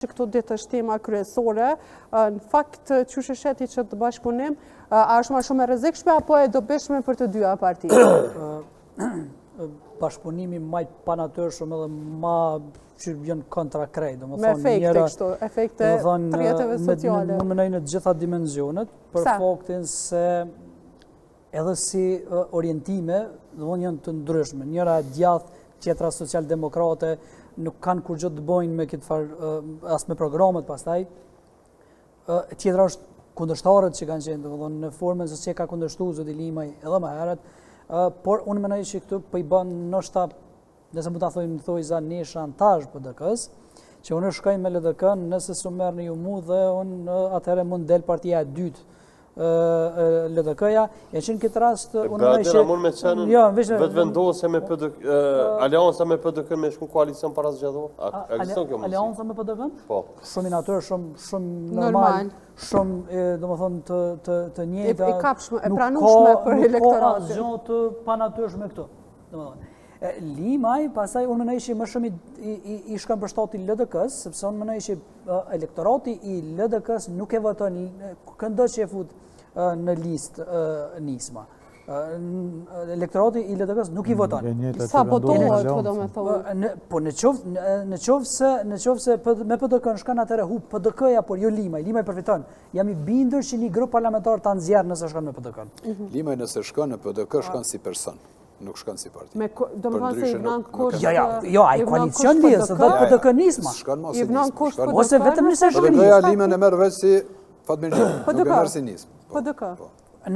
që këto ditë është tema kryesore, në fakt që sheti që të bashkëpunim, a është ma shumë e rrezikshme apo e dobishme për të dyja partitë? Bashkëpunimi ma i panatyrshëm edhe ma që vjen kontra krejt. Me efekte kështu, efekte të rrjeteve sociale. Më mënoj në gjitha dimenzionet, për faktin se edhe si orientime, janë të ndryshme. Njëra e djathtë, tjetra social-demokrate, nuk kanë kur gjë të bojnë me këtë farë, as me programet pastaj. Tjetra është kundërshtarët që kanë qenë, në formën se që ka kundërshtu zoti Limaj edhe më herët, por unë menoj që këtu po i bën ndoshta, nëse mund ta thoj za një shantazh PDK-s, që unë shkoj me LDK nëse s'u merrni ju mua dhe unë atëherë mund del partia e dytë LDK-ja, e që në këtë rast unë menoj që vetë vendose me alianca me PDK me shku koalicion para zgjedhur. Alianca me PDK? Po. Shumë i natyrë, shumë normal, shumë domethënë të njëjta. E kapshme, e pranueshme për elektoratin. Nuk ka asgjë të panatyrshme këtu. Domethënë Limaj, pastaj unë menoj që më shumë i shkon përshtatje LDK-s, sepse unë menoj që elektorati i LDK-s nuk e voton këndo që e fut në listë nisma. Elektorati i LDK-s nuk i voton. Sa votohet, do me thonë. Po në qoftë se me PDK-n shkon atëherë hub PDK-ja, por jo Limaj. Limaj përfiton. Jam i bindur që një grup parlamentar ta nxjerr nëse shkon me PDK-n. Limaj nëse shkon në PDK shkon si person. Nuk shkon si parti. Do më thonë se i vënë kusht... Jo, ai koalicion lidhë, se dhe PDK nisma. I vënë kusht PDK. Ose vetëm nëse shkrihet. PDK-ja Limën e merr veç si Fatmir Xhami, nuk e merr si nismë. PDK.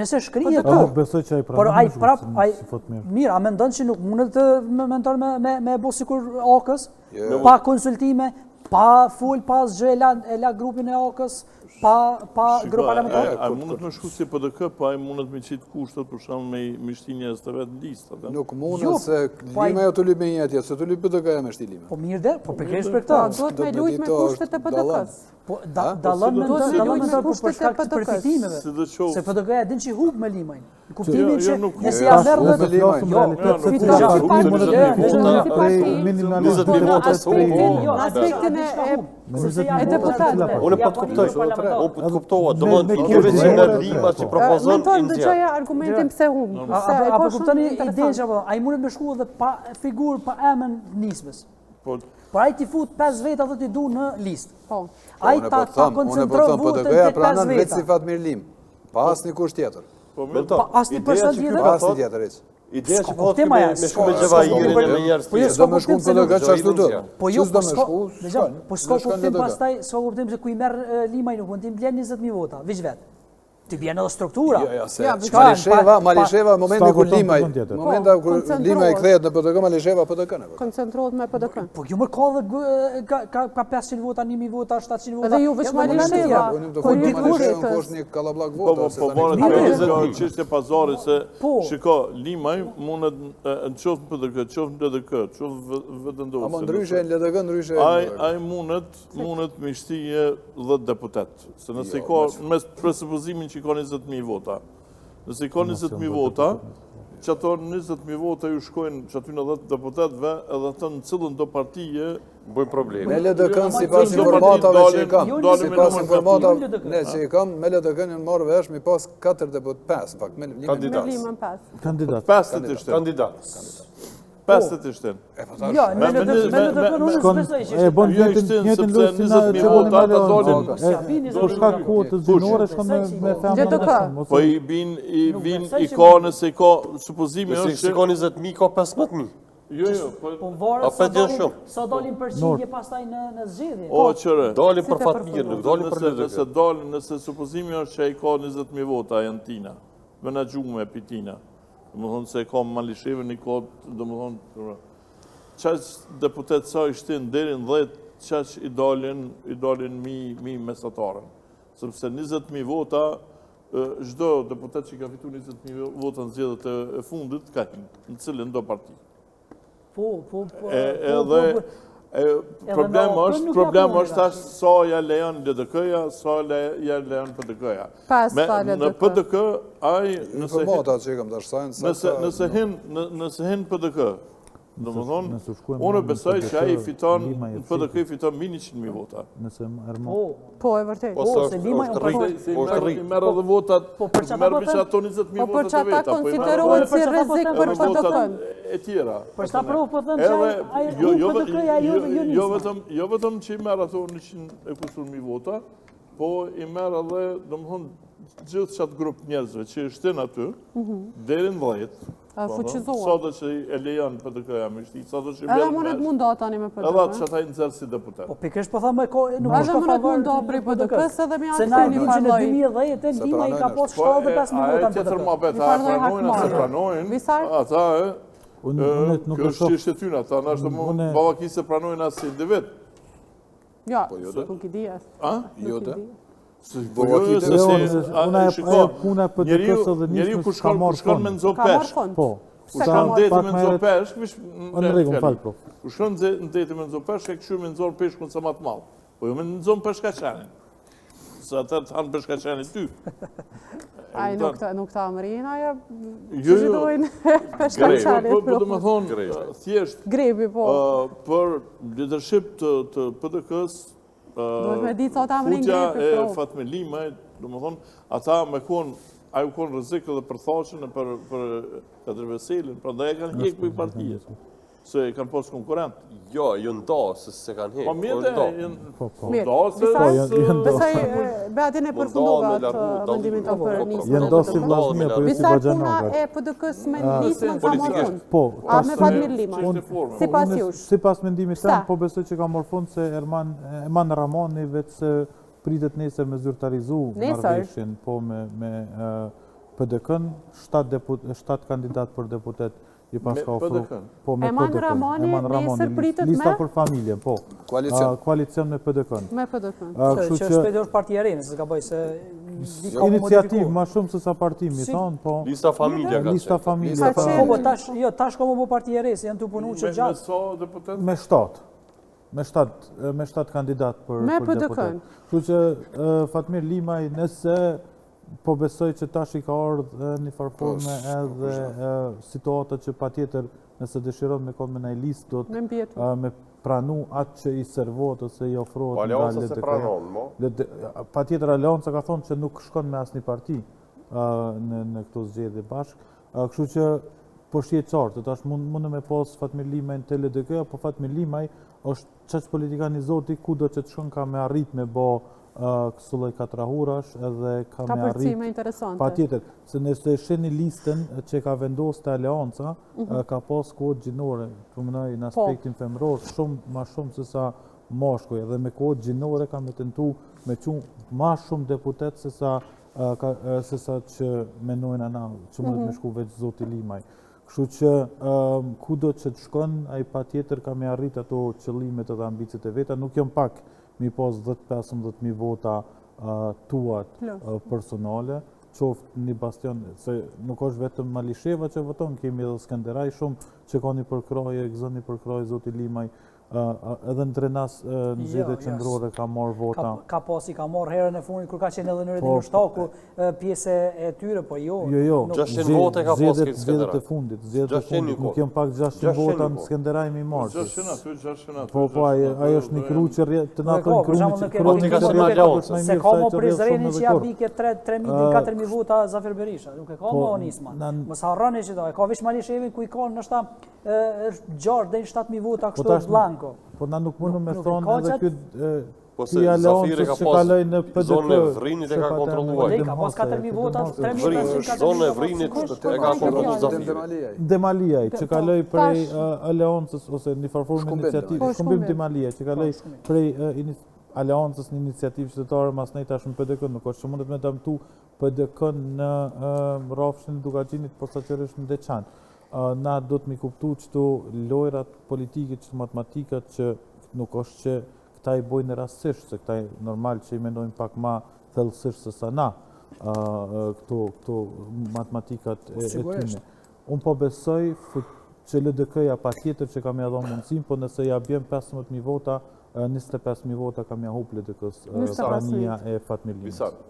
Nëse shkrihet po. Besoj që ai pranon si Fatmir. Mirë, a mendon që nuk mundet të mentor me bo sikur AK-s, pa konsultime, pa fol pas gjë e la grupin e AK-s, pa grup parlamentar. A mundet me shku si PDK, pa ai mundet me qitë kushtet për shkak me shtinjes të vetë në listë. Nuk mundet se Lima jo të lyp me një atje, se të lyp PDK-ja me shti Lima. Po mirë dhe, po përkresh për këta. Duhet me lujt me kushtet e PDK-s. Po dallon me të për shkak të përfitimeve. Se PDK-ja din që hub me Limajn. Në kuptimin që nëse ja merr me Limajn. Aspektin e deputatëve. Unë po të kuptova, domethënë që nga Lima që propozon Menton dëgjoja argumentin pse hum. Apo kuptoni idenë që ai mundet me shku edhe pa figurë, pa emën nismës. Por ai ti fut 5 veta do t'i du në listë. Po. Ai ta koncentron votën te 5 veta. Vetë si Fatmir Lim, pa asnjë kusht tjetër. Pa asnjë person tjetër. Pa asnjë tjetër hiç. Ideja që po me shumë Xhavairin e me njerëz tjerë. Do më shkon PDK çashtu do. Po jo, po s'ka kuptim pastaj, s'ka kuptim se ku i merr Limaj nuk mund t'i mbledh 20.000 vota, veç vet. Ti bjen edhe struktura. Malisheva momenti kur Limaj kthehet në PDK, Malisheva PDK-n. Koncentrohet me PDK. Po ju më ka 500 vota, 1000 vota, 700 vota. Edhe ju veç Malisheva. Po dikush është një kallabllak vota. Po bëhet çështje pazari se shiko, Limaj mundet në qoftë PDK, qoftë LDK, qoftë vetëndosje. Ama ndryshe në LDK, ndryshe. Ai mundet me shtije 10 deputet. Se nëse ka mes presupozimin që ka 20.000 vota. Nëse ka 20.000 vota, që ato 20.000 vota ju shkojnë që aty në 10 deputetve, edhe të në cilën do partije bëjnë probleme. Me LDK-n si pas informatave që i kam, si pas informatave që i kam, me LDK-n në marrë vesh mi pas 4 deputet, 5, Kandidat. 50 ishte. Kandidat. 50 ishte. Jo, me LDK-n unë s'besoj që ishte. E bon njëtën lusë si na që boni me Leon. Po shkak kohët zinore shkon me femën. Po i bin i ka nëse i ka supozimi është që ka 20.000, ka 15.000. Jo, po varet sa dalin përqindje pastaj në zgjedhje. O, qëre. Dalin për Fatmir, nuk dalin për LDK. Nëse supozimi është që i ka 20.000 vota Jantina, me në gjume e pitina, dhe më thonë se ka Malisheve një kodë, dhe më thonë, qaq deputet sa i shtin derin 10, qaq i dalin mi mesatarën. Sëpse 20.000 vota, çdo deputet që ka fitu 20.000 vota në zgjedhjet e fundit, ka në cilin do parti. Problem është tash sa ja lejon LDK-ja, sa ja lejon PDK-ja. Në PDK, ai nëse hin PDK, Domethënë, unë besoj që ai fiton, PDK fiton mbi 100.000 vota. Nëse Po, e vërtet. Se I merr edhe votat, merr bish ato 20.000 Po, për votat që e ata veta. konsiderohen si rrezik për PDK-n. E tjera. Për çfarë provë po thënë që ai PDK-ja jo vetëm që i merr ato 100.000 vota, po i merr edhe, domethënë, gjithë çat grup njerëzve që shtin aty, deri në 10. Fuqizohen. Sado që e lejon PDK-ja me shti, sado që Edhe mundet mundo tani me edhe atë PDK. që ata i nxjerr si deputet. Po pikërisht po thamë nuk Edhe mundet mundo prej PDK-s edhe me se na anë e dimë që në 2010 Lima i ka pas 75.000 vota në tjetër PDK. më bet, a pranojnë, a se pranojnë, Visar? ata nuk kjo është çështje tyre, ata na është ballaki se pranojnë as individ. Ja, nuk i di as. A? Jo dhe. Njeriu kur shkon me nxo Ka marrë peshk, fond. Po. kur shkon në detin me nxo peshk, Në rregull, fal prof. kur shkon në detin me nxo peshk, e kështu me nxor peshkun sa më të madh. Po jo me nxon peshkaqanin. Sa ata të hanë peshkaqanin ty. Ai nuk ta amrin, aja Jo, që dojnë peshkaqanin. Po do më thonë, thjesht, Grepi, po. për leadership të PDK-s, Duhet me ditë sa ta amrin futja grepi, e po. Fatme Limaj, do më thonë, ata me konë, ai u konë rrezik edhe për thashën e për Katër Veselin, prandaj e kanë hjek për partije, se kanë pas konkurrent. Jo, ju ndasë se kanë hekë. Po mirë, Mirë, besoj Beatin e përfundova atë mendimin të për nisën. Janë dosi vllaznia për si Visar puna Baxhanova. e PDK-s me nisën ka marrë fund. Po, A me Fatmir Limaj. Sipas jush. Sipas mendimit Sa? tim, po besoj që ka marrë fund se Erman Ramoni vetë se pritet nesër me zyrtarizu marrëveshjen, po me PDK-n, 7 kandidat për deputet i pas ka ofru. Po me Eman PDK-n. Ramoni nesër pritet lista me? për familjen, po. Koalicion me PDK-n. Me PDK-n. Që është shpejt partia e re, nëse ka bëj se Iniciativë më shumë se sa parti, mi thonë, po. Lista familja ka Lista qenë. familja. Po tash ka më bë partia e re, se janë të punu që gjatë. Me 7. Me 7 kandidat për PDK-n. Kështu që Fatmir Limaj, nëse po besoj që tash i ka ardhur një farforme edhe situata që patjetër nëse dëshiron me konë me një listë do të me pranu atë që i servohet ose i ofrohet nga Aleanca LDK. se pranon, mo? Patjetër Aleanca ka thonë që nuk shkon me asnjë parti në këto zgjedhje bashkë. Kështu që po shihet qartë, tash mund me pas Fatmir Limaj në LDK, apo Fatmir Limaj është çaq politikan i zoti kudo që të shkon ka me arrit me bë kësu lloj katrahurash edhe ka me arrit. Ka përcime interesante. Patjetër, se nëse shihni listën që ka vendosur Aleanca, ka pas kohë gjinore, përmendoj në aspektin femëror, më shumë se sa mashkuj, edhe me kohë gjinore ka me tentu me qenë më shumë deputet se sa që menojnë ana, që mund të shku veç zoti Limaj. Kështu që kudo që të shkon, ai patjetër ka me arrit ato qëllimet edhe ambicet e veta, nuk janë pak mi pas 10-15.000 vota tuat personale, qoftë një bastion, se nuk është vetëm Malisheva që voton, kemi edhe Skenderaj shumë që ka një përkraje, gëzën një përkraje zoti Limaj, edhe në Drenas në zgjedhjet qendrore ka marrë vota. Ka marrë herën e fundit kur ka qenë edhe në Redin Shtaku pjesë e tyre, po jo. Jo, 600 vota ka pas këtë zgjedhjet e fundit, nuk janë pak 600 vota në Skenderaj mi marrë. 600 Po, ajo është një kru që të na thënë se ka më Prizreni që ja bike 3.000-4.000 vota Zafir Berisha, nuk e ka më Onisman. Mos harroni që ka veç Malishevin ku i ka ndoshta 6 deri 7.000 vota kështu blanko. Po na nuk mundëm me thonë edhe ky Po se Zafiri ka pas zonë e Vrinit e ka kontrolluar. Ka pas 4.000 vota, 3.500 zonë e Vrinit e ka kontrolluar Zafiri. Demaliaj, që kaloi prej Aleancës ose një farformë iniciativë, shkumbim Demaliaj, që kaloi prej Aleancës në iniciativë qytetare mas nej tash në PDK, nuk është që mundet me dëmtu PDK në rrafshin e Dukagjinit, posaçërisht në Deçan. Na do të mi kuptu qëto lojrat politike, qëto matematikat që nuk është që këta i bojnë rastësisht, se këta normal që i mendojnë pak ma thellësisht se sa na këto matematikat e tyne. Unë po besoj që LDK-ja pa tjetër që kam ja dhonë mundësim, po nëse ja bjem 15.000 vota, 25.000 vota kam ja hup LDK-s prania e Fatmir Limaj.